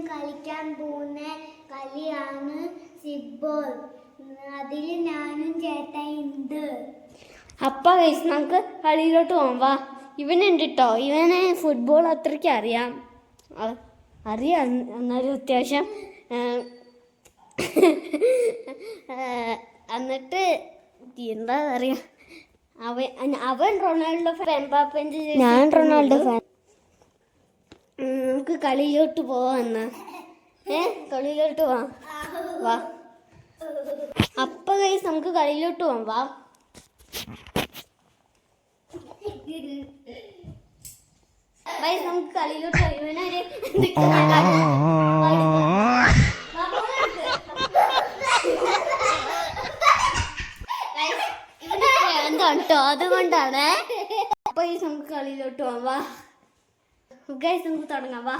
കളിക്കാൻ പോകുന്ന കളിയാണ് ഫുട്ബോൾ. അതിൽ ഞാനും ചേട്ടായിണ്ട്. അപ്പം ഗൈസ് നമുക്ക് കളിയിലോട്ട് പോകാം. വാ, ഇവനുണ്ട് കേട്ടോ. ഇവനെ ഫുട്ബോൾ അത്രയ്ക്ക് അറിയാം. എന്നാലും അത്യാവശ്യം. എന്നിട്ട് എന്താ പറയുക, അവൻ റൊണാൾഡോ ഫാൻ, ഞാൻ റൊണാൾഡോ ഫാൻ. നമുക്ക് കളിയിലോട്ട് പോവാം എന്നാ. കളിയിലോട്ട് പോവാം. വാ അപ്പം ഗൈസ് നമുക്ക് കളിയിലോട്ട് പോവാം. വാ ഗൈസ് നമുക്ക് കളിയിലോട്ട് കേട്ടോ, അതുകൊണ്ടാണ്. അപ്പൊ ഗൈസ് നമുക്ക് കളിയിലോട്ട് പോവാം. വാ ഗൈസ് നമുക്ക് തുടങ്ങാം. വാ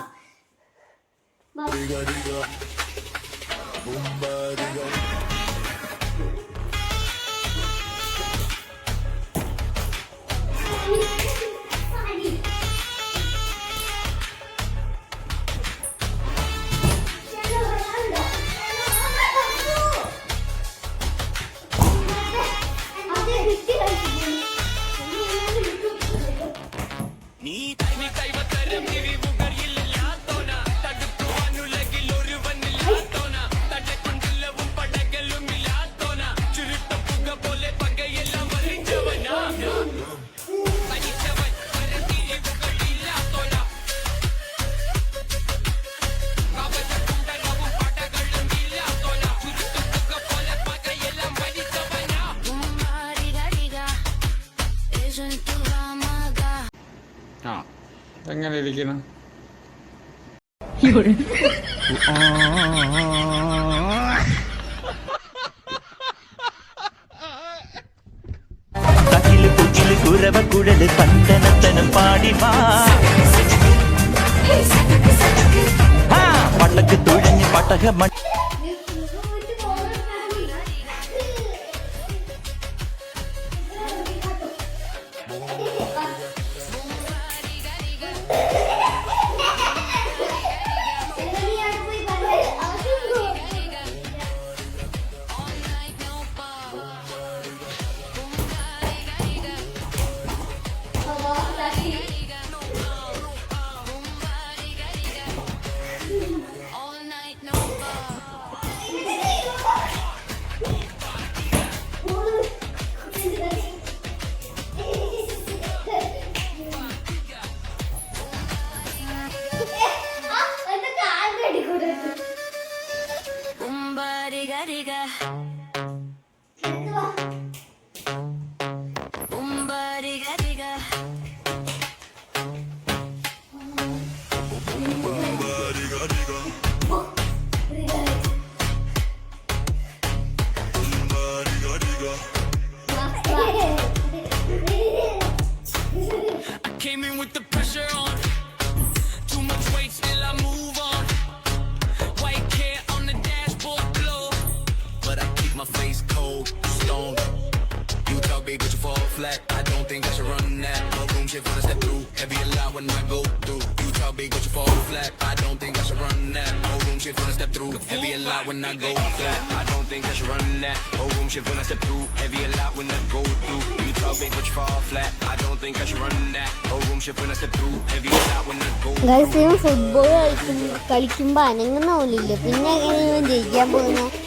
എങ്ങനെ ഇരിക്കണം? കുരവക്കുഴല് പണ്ടനത്തനം പാടിവാ, പട്ടക്ക് തുഴഞ്ഞ് പട്ടക I don't think I should run that. No room shit when I step through. Heavy a lot when I go through. You talk big but you fall flat. I don't think I should run that. No room shit when I step through. Heavy a lot when I go flat. I don't think I should run that. No room shit when I step through. Heavy a lot when I go through. You talk big but you fall flat. I don't think I should run that. No room shit when I step through. Heavy a lot when I go through. Guys, ഇവൻ football കളിക്കുമ്പോൾ അനങ്ങുന്ന പോലില്ല. പിന്നെ എങ്ങനെ ഇവൻ ജയിക്കാൻ പോകുന്നത്?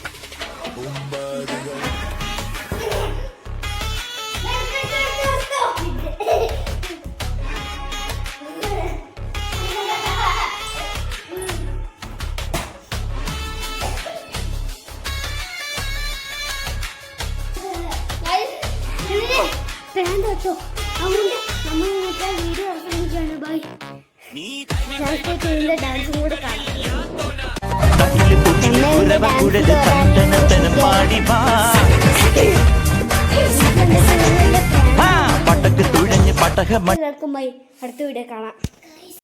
ഡാൻസും കൂടെ പട്ടക്ക് തുഴഞ്ഞ് പട്ടക എല്ലാവർക്കും ബൈ. അടുത്ത വീഡിയോ കാണാം.